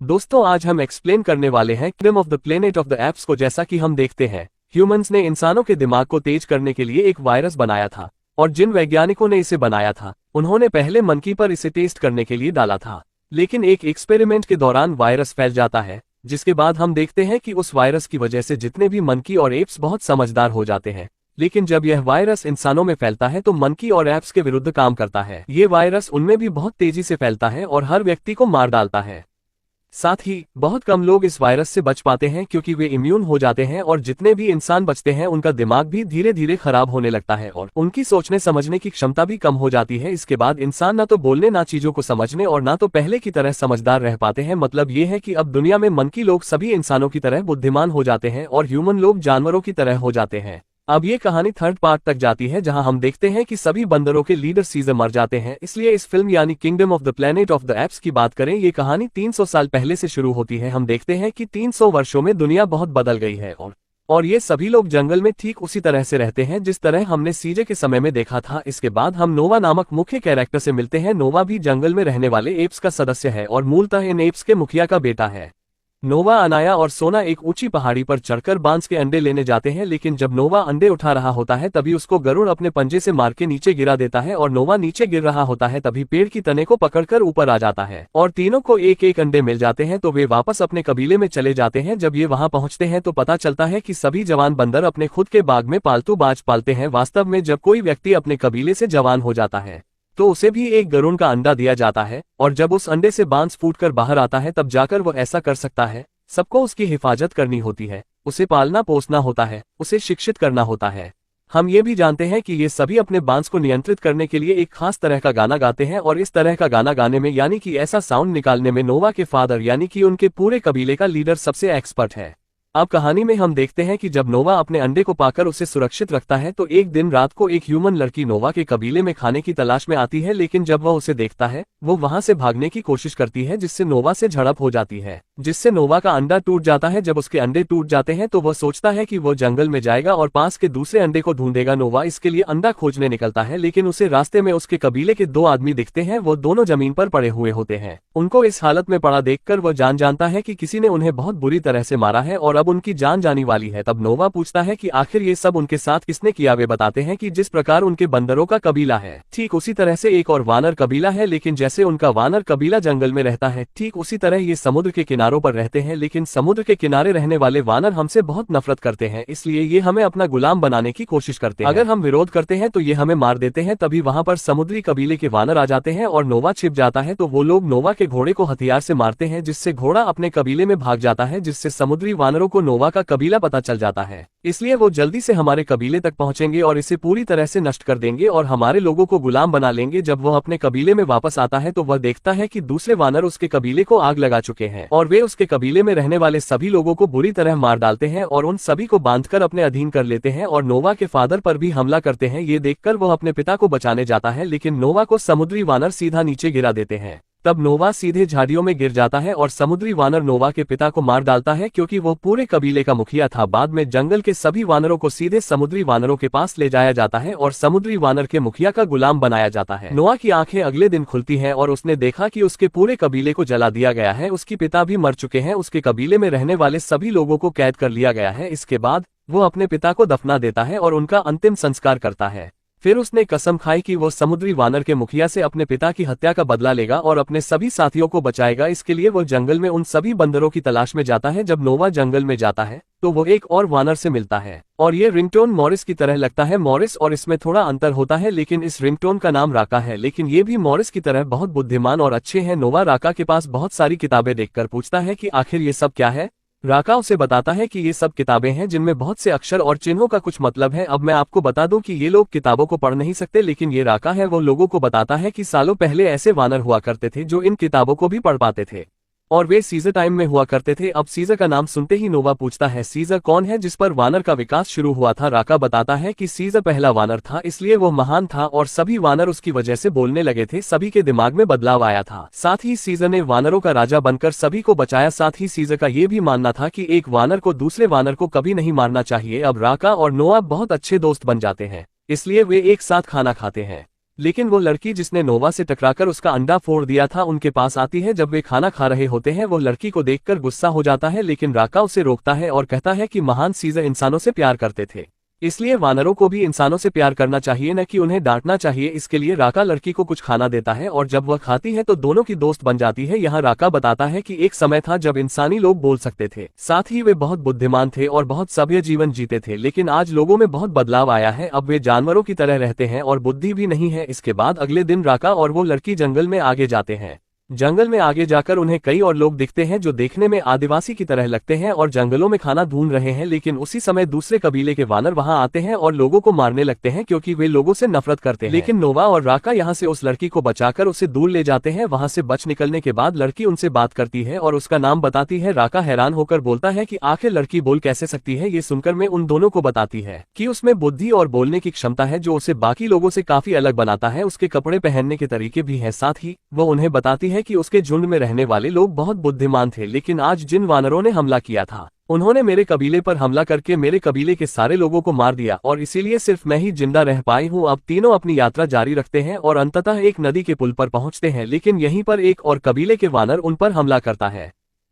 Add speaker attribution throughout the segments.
Speaker 1: दोस्तों आज हम एक्सप्लेन करने वाले हैं kingdom of the planet of the apps को। जैसा कि हम देखते हैं ह्यूमंस ने इंसानों के दिमाग को तेज करने के लिए एक वायरस बनाया था और जिन वैज्ञानिकों ने इसे बनाया था उन्होंने पहले मंकी पर इसे टेस्ट करने के लिए डाला था। लेकिन एक एक्सपेरिमेंट के दौरान वायरस फैल जाता है, जिसके बाद हम देखते हैं कि उस वायरस की वजह से जितने भी मंकी और एप्स बहुत समझदार हो जाते हैं। लेकिन जब यह वायरस इंसानों में फैलता है तो मंकी और एप्स के विरुद्ध काम करता है। ये वायरस उनमें भी बहुत तेजी से फैलता है और हर व्यक्ति को मार डालता है। साथ ही बहुत कम लोग इस वायरस से बच पाते हैं क्योंकि वे इम्यून हो जाते हैं और जितने भी इंसान बचते हैं उनका दिमाग भी धीरे धीरे खराब होने लगता है और उनकी सोचने समझने की क्षमता भी कम हो जाती है। इसके बाद इंसान न तो बोलने ना चीजों को समझने और ना तो पहले की तरह समझदार रह पाते हैं। मतलब ये है कि अब दुनिया में मंकी लोग सभी इंसानों की तरह बुद्धिमान हो जाते हैं और ह्यूमन लोग जानवरों की तरह हो जाते हैं। अब ये कहानी थर्ड पार्ट तक जाती है जहां हम देखते हैं कि सभी बंदरों के लीडर सीजर मर जाते हैं। इसलिए इस फिल्म यानी kingdom of the planet of the apps की बात करें, ये कहानी 300 साल पहले से शुरू होती है। हम देखते हैं कि 300 वर्षों में दुनिया बहुत बदल गई है और ये सभी लोग जंगल में ठीक उसी तरह से रहते हैं जिस तरह हमने सीजे के समय में देखा था। इसके बाद हम नोवा नामक मुख्य कैरेक्टर से मिलते हैं। नोवा भी जंगल में रहने वाले एप्स का सदस्य है और मूलतः इन एप्स के मुखिया का बेटा है। नोवा, अनाया और सोना एक ऊंची पहाड़ी पर चढ़कर बांस के अंडे लेने जाते हैं। लेकिन जब नोवा अंडे उठा रहा होता है तभी उसको गरुड़ अपने पंजे से मार के नीचे गिरा देता है और नोवा नीचे गिर रहा होता है तभी पेड़ की तने को पकड़कर ऊपर आ जाता है और तीनों को एक एक अंडे मिल जाते हैं। तो वे वापस अपने कबीले में चले जाते हैं। जब ये वहां पहुंचते हैं तो पता चलता है कि सभी जवान बंदर अपने खुद के बाग में पालतू बाज पालते हैं। वास्तव में जब कोई व्यक्ति अपने कबीले से जवान हो जाता है तो उसे भी एक गरुड़ का अंडा दिया जाता है और जब उस अंडे से बांस फूटकर बाहर आता है तब जाकर वो ऐसा कर सकता है। सबको उसकी हिफाजत करनी होती है, उसे पालना पोसना होता है, उसे शिक्षित करना होता है। हम ये भी जानते हैं कि ये सभी अपने बांस को नियंत्रित करने के लिए एक खास तरह का गाना गाते हैं और इस तरह का गाना गाने में यानी कि ऐसा साउंड निकालने में नोवा के फादर यानी कि उनके पूरे कबीले का लीडर सबसे एक्सपर्ट है। अब कहानी में हम देखते हैं कि जब नोवा अपने अंडे को पाकर उसे सुरक्षित रखता है तो एक दिन रात को एक ह्यूमन लड़की नोवा के कबीले में खाने की तलाश में आती है। लेकिन जब वह उसे देखता है वो वहां से भागने की कोशिश करती है जिससे नोवा से झड़प हो जाती है, जिससे नोवा का अंडा टूट जाता है। जब उसके अंडे टूट जाते हैं तो वह सोचता है कि वो जंगल में जाएगा और पास के दूसरे अंडे को ढूंढेगा। नोवा इसके लिए अंडा खोजने निकलता है लेकिन उसे रास्ते में उसके कबीले के दो आदमी दिखते हैं। वो दोनों जमीन पर पड़े हुए होते हैं। उनको इस हालत में पड़ा देखकर वह जानता है कि किसी ने उन्हें बहुत बुरी तरह से मारा है और अब उनकी जान जाने वाली है। तब नोवा पूछता है कि आखिर ये सब उनके साथ किसने किया। वे बताते हैं कि जिस प्रकार उनके बंदरों का कबीला है ठीक उसी तरह से एक और वानर कबीला है। लेकिन जैसे उनका वानर कबीला जंगल में रहता है ठीक उसी तरह ये समुद्र के किनारों पर रहते हैं। लेकिन समुद्र के किनारे रहने वाले वानर हमसे बहुत नफरत करते हैं, इसलिए ये हमें अपना गुलाम बनाने की कोशिश करते हैं। अगर हम विरोध करते हैं तो ये हमें मार देते हैं। तभी वहां पर समुद्री कबीले के वानर आ जाते हैं और नोवा छिप जाता है। तो वो लोग नोवा के घोड़े को हथियार से मारते हैं जिससे घोड़ा अपने कबीले में भाग जाता है, जिससे समुद्री वानरों को नोवा का कबीला पता चल जाता है। इसलिए वो जल्दी से हमारे कबीले तक पहुंचेंगे और इसे पूरी तरह से नष्ट कर देंगे और हमारे लोगों को गुलाम बना लेंगे। जब वह अपने कबीले में वापस आता है तो वह देखता है कि दूसरे वानर उसके कबीले को आग लगा चुके हैं और वे उसके कबीले में रहने वाले सभी लोगों को बुरी तरह मार डालते हैं और उन सभी को बांधकर अपने अधीन कर लेते हैं और नोवा के फादर पर भी हमला करते हैं। ये देखकर वह अपने पिता को बचाने जाता है लेकिन नोवा को समुद्री वानर सीधा नीचे गिरा देते हैं। तब नोवा सीधे झाड़ियों में गिर जाता है और समुद्री वानर नोवा के पिता को मार डालता है क्योंकि वो पूरे कबीले का मुखिया था। बाद में जंगल के सभी वानरों को सीधे समुद्री वानरों के पास ले जाया जाता है और समुद्री वानर के मुखिया का गुलाम बनाया जाता है। नोवा की आंखें अगले दिन खुलती हैं और उसने देखा कि उसके पूरे कबीले को जला दिया गया है। उसके पिता भी मर चुके हैं, उसके कबीले में रहने वाले सभी लोगों को कैद कर लिया गया है। इसके बाद वो अपने पिता को दफना देता है और उनका अंतिम संस्कार करता है। फिर उसने कसम खाई कि वो समुद्री वानर के मुखिया से अपने पिता की हत्या का बदला लेगा और अपने सभी साथियों को बचाएगा। इसके लिए वो जंगल में उन सभी बंदरों की तलाश में जाता है। जब नोवा जंगल में जाता है तो वो एक और वानर से मिलता है और ये रिंगटोन मॉरिस की तरह लगता है। मॉरिस और इसमें थोड़ा अंतर होता है लेकिन इस रिंगटोन का नाम राका है, लेकिन ये भी मॉरिस की तरह बहुत बुद्धिमान और अच्छे हैं। नोवा राका के पास बहुत सारी किताबें देखकर पूछता है कि आखिर ये सब क्या है। राका उसे बताता है कि ये सब किताबें हैं जिनमें बहुत से अक्षर और चिन्हों का कुछ मतलब है। अब मैं आपको बता दूं कि ये लोग किताबों को पढ़ नहीं सकते, लेकिन ये राका है वो लोगों को बताता है कि सालों पहले ऐसे वानर हुआ करते थे जो इन किताबों को भी पढ़ पाते थे और वे सीजर टाइम में हुआ करते थे। अब सीजर का नाम सुनते ही नोवा पूछता है सीजर कौन है जिस पर वानर का विकास शुरू हुआ था। राका बताता है कि सीजर पहला वानर था, इसलिए वो महान था और सभी वानर उसकी वजह से बोलने लगे थे। सभी के दिमाग में बदलाव आया था। साथ ही सीजर ने वानरों का राजा बनकर सभी को बचाया। साथ ही सीजर का ये भी मानना था कि एक वानर को दूसरे वानर को कभी नहीं मारना चाहिए। अब राका और नोवा बहुत अच्छे दोस्त बन जाते हैं, इसलिए वे एक साथ खाना खाते हैं। लेकिन वो लड़की जिसने नोवा से टकराकर उसका अंडा फोड़ दिया था उनके पास आती है। जब वे खाना खा रहे होते हैं वो लड़की को देखकर गुस्सा हो जाता है, लेकिन राका उसे रोकता है और कहता है कि महान सीजर इंसानों से प्यार करते थे, इसलिए वानरों को भी इंसानों से प्यार करना चाहिए, न कि उन्हें डांटना चाहिए। इसके लिए राका लड़की को कुछ खाना देता है और जब वह खाती है तो दोनों की दोस्त बन जाती है। यहाँ राका बताता है कि एक समय था जब इंसानी लोग बोल सकते थे, साथ ही वे बहुत बुद्धिमान थे और बहुत सभ्य जीवन जीते थे, लेकिन आज लोगों में बहुत बदलाव आया है। अब वे जानवरों की तरह रहते हैं और बुद्धि भी नहीं है। इसके बाद अगले दिन राका और वो लड़की जंगल में आगे जाते हैं। जंगल में आगे जाकर उन्हें कई और लोग दिखते हैं जो देखने में आदिवासी की तरह लगते हैं और जंगलों में खाना ढूंढ रहे हैं, लेकिन उसी समय दूसरे कबीले के वानर वहां आते हैं और लोगों को मारने लगते हैं क्योंकि वे लोगों से नफरत करते हैं। लेकिन नोवा और राका यहां से उस लड़की को बचाकर उसे दूर ले जाते हैं। वहां से बच निकलने के बाद लड़की उनसे बात करती है और उसका नाम बताती है। राका हैरान होकर बोलता है कि आखिर लड़की बोल कैसे सकती है। ये सुनकर मैं उन दोनों को बताती है कि उसमें बुद्धि और बोलने की क्षमता है जो उसे बाकी लोगों से काफी अलग बनाता है। उसके कपड़े पहनने के तरीके भी है। साथ ही वो उन्हें बताती है कि उसके झुंड में रहने वाले लोग बहुत बुद्धिमान थे, लेकिन आज जिन वानरों ने हमला किया था उन्होंने मेरे कबीले पर हमला करके मेरे कबीले के सारे लोगों को मार दिया और इसीलिए सिर्फ मैं ही जिंदा रह पाई हूँ। अब तीनों अपनी यात्रा जारी रखते हैं और अंततः एक नदी के पुल पर पहुंचते हैं, लेकिन यहीं पर एक और कबीले के वानर उन पर हमला करता है,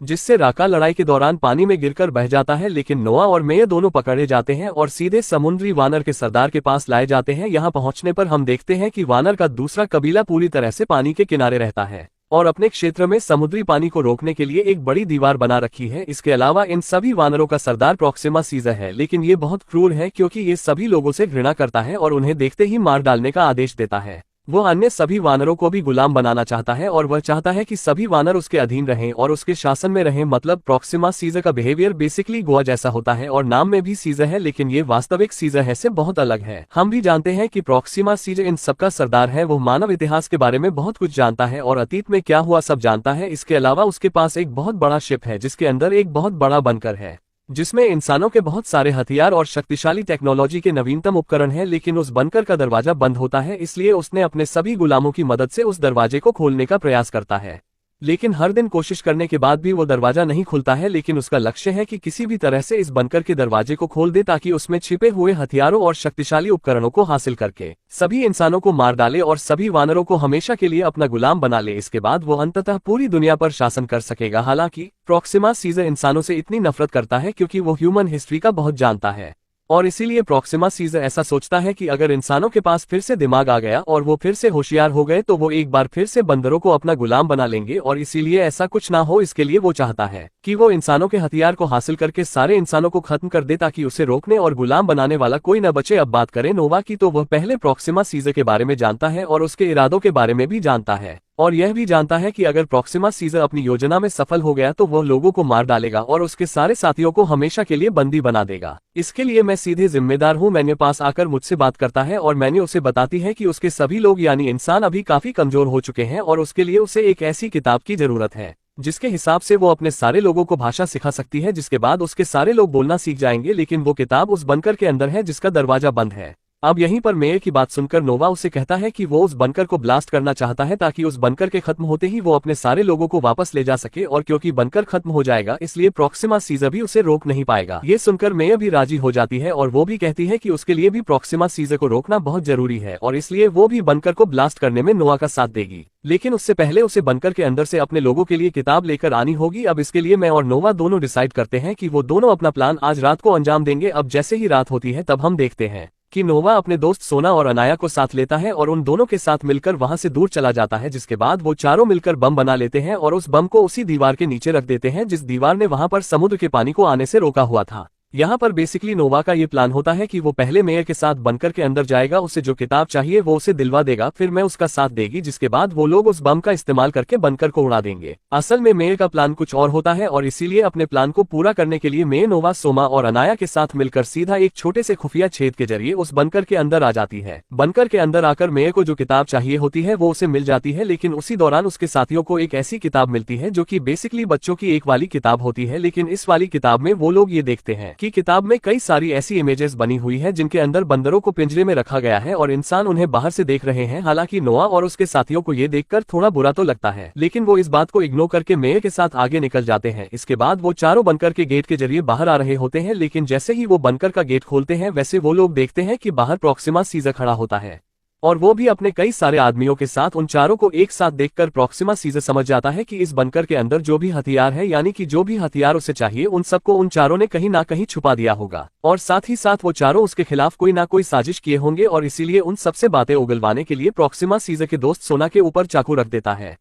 Speaker 1: जिससे राका लड़ाई के दौरान पानी में गिरकर बह जाता है। लेकिन नोआ और मेय दोनों पकड़े जाते हैं और सीधे समुद्री वानर के सरदार के पास लाए जाते हैं। यहाँ पहुंचने पर हम देखते हैं कि वानर का दूसरा कबीला पूरी तरह से पानी के किनारे रहता है और अपने क्षेत्र में समुद्री पानी को रोकने के लिए एक बड़ी दीवार बना रखी है। इसके अलावा इन सभी वानरों का सरदार प्रॉक्सिमा सीजर है, लेकिन ये बहुत क्रूर है क्योंकि ये सभी लोगों से घृणा करता है और उन्हें देखते ही मार डालने का आदेश देता है। वो अन्य सभी वानरों को भी गुलाम बनाना चाहता है और वह चाहता है कि सभी वानर उसके अधीन रहें और उसके शासन में रहें। मतलब प्रॉक्सिमा सीजर का बिहेवियर बेसिकली गोवा जैसा होता है और नाम में भी सीजर है, लेकिन ये वास्तविक सीजर है से बहुत अलग है। हम भी जानते हैं कि प्रॉक्सिमा सीजर इन सबका सरदार है। वो मानव इतिहास के बारे में बहुत कुछ जानता है और अतीत में क्या हुआ सब जानता है। इसके अलावा उसके पास एक बहुत बड़ा शिप है जिसके अंदर एक बहुत बड़ा बंकर है जिसमें इंसानों के बहुत सारे हथियार और शक्तिशाली टेक्नोलॉजी के नवीनतम उपकरण हैं। लेकिन उस बंकर का दरवाजा बंद होता है, इसलिए उसने अपने सभी गुलामों की मदद से उस दरवाजे को खोलने का प्रयास करता है, लेकिन हर दिन कोशिश करने के बाद भी वो दरवाजा नहीं खुलता है। लेकिन उसका लक्ष्य है कि किसी भी तरह से इस बंकर के दरवाजे को खोल दे ताकि उसमें छिपे हुए हथियारों और शक्तिशाली उपकरणों को हासिल करके सभी इंसानों को मार डाले और सभी वानरों को हमेशा के लिए अपना गुलाम बना ले। इसके बाद वो अंततः पूरी दुनिया पर शासन कर सकेगा। हालांकि प्रॉक्सिमा सीजर इंसानों से इतनी नफरत करता है क्योंकि वो ह्यूमन हिस्ट्री का बहुत जानता है और इसीलिए प्रॉक्सिमा सीजर ऐसा सोचता है कि अगर इंसानों के पास फिर से दिमाग आ गया और वो फिर से होशियार हो गए तो वो एक बार फिर से बंदरों को अपना गुलाम बना लेंगे और इसीलिए ऐसा कुछ ना हो इसके लिए वो चाहता है कि वो इंसानों के हथियार को हासिल करके सारे इंसानों को खत्म कर दे ताकि उसे रोकने और गुलाम बनाने वाला कोई न बचे। अब बात करें नोवा की तो वह पहले प्रॉक्सिमा सीजर के बारे में जानता है और उसके इरादों के बारे में भी जानता है और यह भी जानता है कि अगर प्रॉक्सिमा सीजर अपनी योजना में सफल हो गया तो वह लोगों को मार डालेगा और उसके सारे साथियों को हमेशा के लिए बंदी बना देगा। इसके लिए मैं सीधे जिम्मेदार हूँ। मैंने पास आकर मुझसे बात करता है और मैंने उसे बताती है कि उसके सभी लोग यानी इंसान अभी काफी कमजोर हो चुके हैं और उसके लिए उसे एक ऐसी किताब की जरूरत है जिसके हिसाब से वो अपने सारे लोगों को भाषा सिखा सकती है, जिसके बाद उसके सारे लोग बोलना सीख जाएंगे। लेकिन वो किताब उस बंकर के अंदर है जिसका दरवाजा बंद है। अब यहीं पर मेयर की बात सुनकर नोवा उसे कहता है कि वो उस बंकर को ब्लास्ट करना चाहता है ताकि उस बंकर के खत्म होते ही वो अपने सारे लोगों को वापस ले जा सके और क्योंकि बंकर खत्म हो जाएगा इसलिए प्रॉक्सिमा सीजर भी उसे रोक नहीं पाएगा। ये सुनकर मेयर भी राजी हो जाती है और वो भी कहती है कि उसके लिए भी प्रॉक्सिमा सीजर को रोकना बहुत जरूरी है और इसलिए वो भी बंकर को ब्लास्ट करने में नोवा का साथ देगी। लेकिन उससे पहले उसे बंकर के अंदर से अपने लोगों के लिए किताब लेकर आनी होगी। अब इसके लिए मैं और नोवा दोनों डिसाइड करते हैं कि वो दोनों अपना प्लान आज रात को अंजाम देंगे। अब जैसे ही रात होती है तब हम देखते हैं कि नोवा अपने दोस्त सोना और अनाया को साथ लेता है और उन दोनों के साथ मिलकर वहां से दूर चला जाता है, जिसके बाद वो चारों मिलकर बम बना लेते हैं और उस बम को उसी दीवार के नीचे रख देते हैं जिस दीवार ने वहां पर समुद्र के पानी को आने से रोका हुआ था। यहाँ पर बेसिकली नोवा का ये प्लान होता है कि वो पहले मेयर के साथ बंकर के अंदर जाएगा, उसे जो किताब चाहिए वो उसे दिलवा देगा, फिर मैं उसका साथ देगी, जिसके बाद वो लोग उस बम का इस्तेमाल करके बंकर को उड़ा देंगे। असल में मेयर का प्लान कुछ और होता है और इसीलिए अपने प्लान को पूरा करने के लिए मेयर नोवा, सोमा और अनाया के साथ मिलकर सीधा एक छोटे से खुफिया छेद के जरिए उस बंकर के अंदर आ जाती है। बंकर के अंदर आकर मेयर को जो किताब चाहिए होती है वो उसे मिल जाती है, लेकिन उसी दौरान उसके साथियों को एक ऐसी किताब मिलती है जो कि बेसिकली बच्चों की एक वाली किताब होती है। लेकिन इस वाली किताब में वो लोग ये देखते हैं कि किताब में कई सारी ऐसी इमेजेस बनी हुई है जिनके अंदर बंदरों को पिंजरे में रखा गया है और इंसान उन्हें बाहर से देख रहे हैं। हालांकि नोआ और उसके साथियों को ये देखकर थोड़ा बुरा तो लगता है, लेकिन वो इस बात को इग्नोर करके मेयर के साथ आगे निकल जाते हैं। इसके बाद वो चारों बंकर के गेट के जरिए बाहर आ रहे होते हैं, लेकिन जैसे ही वो बंकर का गेट खोलते हैं वैसे वो लोग देखते हैं कि बाहर प्रॉक्सिमा सीजर खड़ा होता है। और वो भी अपने कई सारे आदमियों के साथ। उन चारों को एक साथ देखकर प्रॉक्सिमा सीजर समझ जाता है कि इस बंकर के अंदर जो भी हथियार है, यानी कि जो भी हथियार उसे चाहिए, उन सबको उन चारों ने कहीं ना कहीं छुपा दिया होगा और साथ ही साथ वो चारों उसके खिलाफ कोई ना कोई साजिश किए होंगे और इसीलिए उन सबसे बातें उगलवाने के लिए प्रॉक्सिमा सीजर के दोस्त सोना के ऊपर चाकू रख देता है।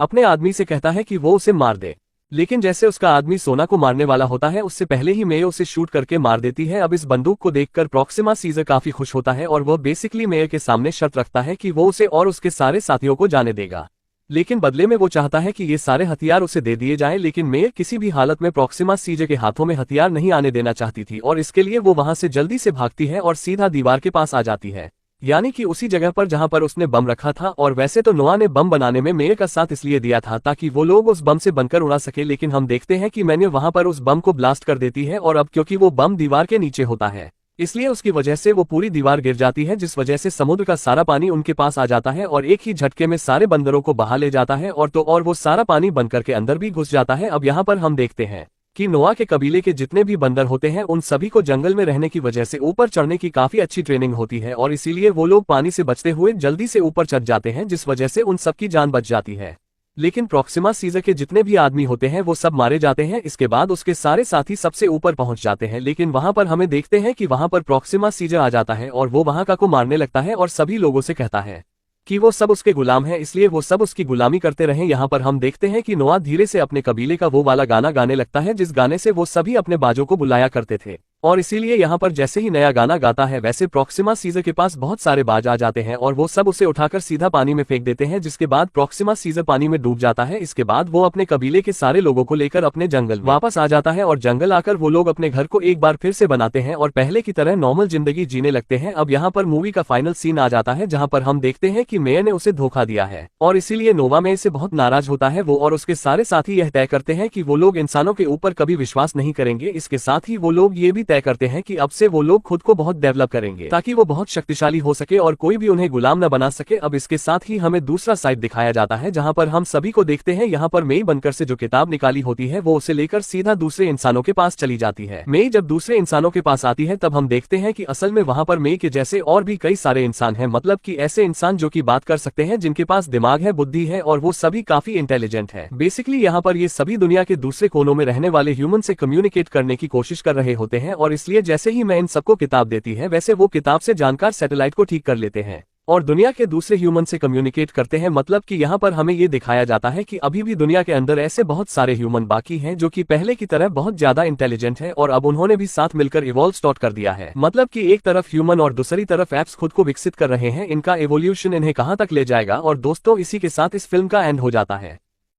Speaker 1: अपने आदमी से कहता है कि वो उसे मार दे, लेकिन जैसे उसका आदमी सोना को मारने वाला होता है उससे पहले ही मेय उसे शूट करके मार देती है। अब इस बंदूक को देखकर प्रॉक्सिमा सीजर काफी खुश होता है और वह बेसिकली मेय के सामने शर्त रखता है कि वो उसे और उसके सारे साथियों को जाने देगा, लेकिन बदले में वो चाहता है कि ये सारे हथियार उसे दे दिए जाएं। लेकिन मेय किसी भी हालत में प्रॉक्सिमा सीजर के हाथों में हथियार नहीं आने देना चाहती थी और इसके लिए वो वहां से जल्दी से भागती है और सीधा दीवार के पास आ जाती है, यानी कि उसी जगह पर जहां पर उसने बम रखा था। और वैसे तो नोआ ने बम बनाने में मेय का साथ इसलिए दिया था ताकि वो लोग उस बम से बनकर उड़ा सके, लेकिन हम देखते हैं कि मैंने वहां पर उस बम को ब्लास्ट कर देती है और अब क्योंकि वो बम दीवार के नीचे होता है इसलिए उसकी वजह से वो पूरी दीवार गिर जाती है, जिस वजह से समुद्र का सारा पानी उनके पास आ जाता है और एक ही झटके में सारे बंदरों को बहा ले जाता है और वो सारा पानी बनकर के अंदर भी घुस जाता है। अब यहाँ पर हम देखते हैं कि नोआ के कबीले के जितने भी बंदर होते हैं उन सभी को जंगल में रहने की वजह से ऊपर चढ़ने की काफी अच्छी ट्रेनिंग होती है और इसीलिए वो लोग पानी से बचते हुए जल्दी से ऊपर चढ़ जाते हैं, जिस वजह से उन सबकी जान बच जाती है। लेकिन प्रॉक्सिमा सीजर के जितने भी आदमी होते हैं वो सब मारे जाते हैं। इसके बाद उसके सारे साथी सबसे ऊपर पहुंच जाते हैं, लेकिन वहां पर हमें देखते हैं कि वहां पर प्रॉक्सिमा सीजर आ जाता है और वो वहां का को मारने लगता है और सभी लोगों से कहता है कि वो सब उसके गुलाम हैं, इसलिए वो सब उसकी गुलामी करते रहें। यहाँ पर हम देखते हैं कि नोआ धीरे से अपने कबीले का वो वाला गाना गाने लगता है जिस गाने से वो सभी अपने बाजों को बुलाया करते थे और इसीलिए यहाँ पर जैसे ही नया गाना गाता है वैसे प्रॉक्सिमा सीजर के पास बहुत सारे बाज आ जाते हैं और वो सब उसे उठाकर सीधा पानी में फेंक देते हैं, जिसके बाद प्रॉक्सिमा सीजर पानी में डूब जाता है। इसके बाद वो अपने कबीले के सारे लोगों को लेकर अपने जंगल वापस आ जाता है और जंगल आकर वो लोग अपने घर को एक बार फिर से बनाते हैं और पहले की तरह नॉर्मल जिंदगी जीने लगते हैं। अब यहाँ पर मूवी का फाइनल सीन आ जाता है जहाँ पर हम देखते हैं कि मेय ने उसे धोखा दिया है और इसीलिए नोवा मेय से बहुत नाराज होता है। वो और उसके सारे साथी यह तय करते हैं कि वो लोग इंसानों के ऊपर कभी विश्वास नहीं करेंगे। इसके साथ ही वो लोग ये भी तय करते हैं कि अब से वो लोग खुद को बहुत डेवलप करेंगे ताकि वो बहुत शक्तिशाली हो सके और कोई भी उन्हें गुलाम न बना सके। अब इसके साथ ही हमें दूसरा साइड दिखाया जाता है जहां पर हम सभी को देखते हैं यहाँ पर मेई बनकर से जो किताब निकाली होती है वो उसे लेकर सीधा दूसरे इंसानों के पास चली जाती है। मेई जब दूसरे इंसानों के पास आती है तब हम देखते हैं कि असल में वहां पर मेई के जैसे और भी कई सारे इंसान हैं, मतलब कि ऐसे इंसान जो कि बात कर सकते हैं, जिनके पास दिमाग है, बुद्धि है और वो सभी काफी इंटेलिजेंट है। बेसिकली यहाँ पर ये सभी दुनिया के दूसरे कोनों में रहने वाले ह्यूमन से कम्युनिकेट करने की कोशिश कर रहे होते हैं और इसलिए जैसे ही मैं इन सबको किताब देती है वैसे वो किताब से जानकार सैटेलाइट को ठीक कर लेते हैं और दुनिया के दूसरे ह्यूमन से कम्युनिकेट करते हैं। मतलब कि यहाँ पर हमें ये दिखाया जाता है कि अभी भी दुनिया के अंदर ऐसे बहुत सारे ह्यूमन बाकी हैं जो कि पहले की तरह बहुत ज्यादा इंटेलिजेंट है और अब उन्होंने भी साथ मिलकर इवॉल्व स्टार्ट कर दिया है। मतलब कि एक तरफ ह्यूमन और दूसरी तरफ एप्स खुद को विकसित कर रहे हैं। इनका एवोल्यूशन इन्हें कहाँ तक ले जाएगा। और दोस्तों, इसी के साथ इस फिल्म का एंड हो जाता है।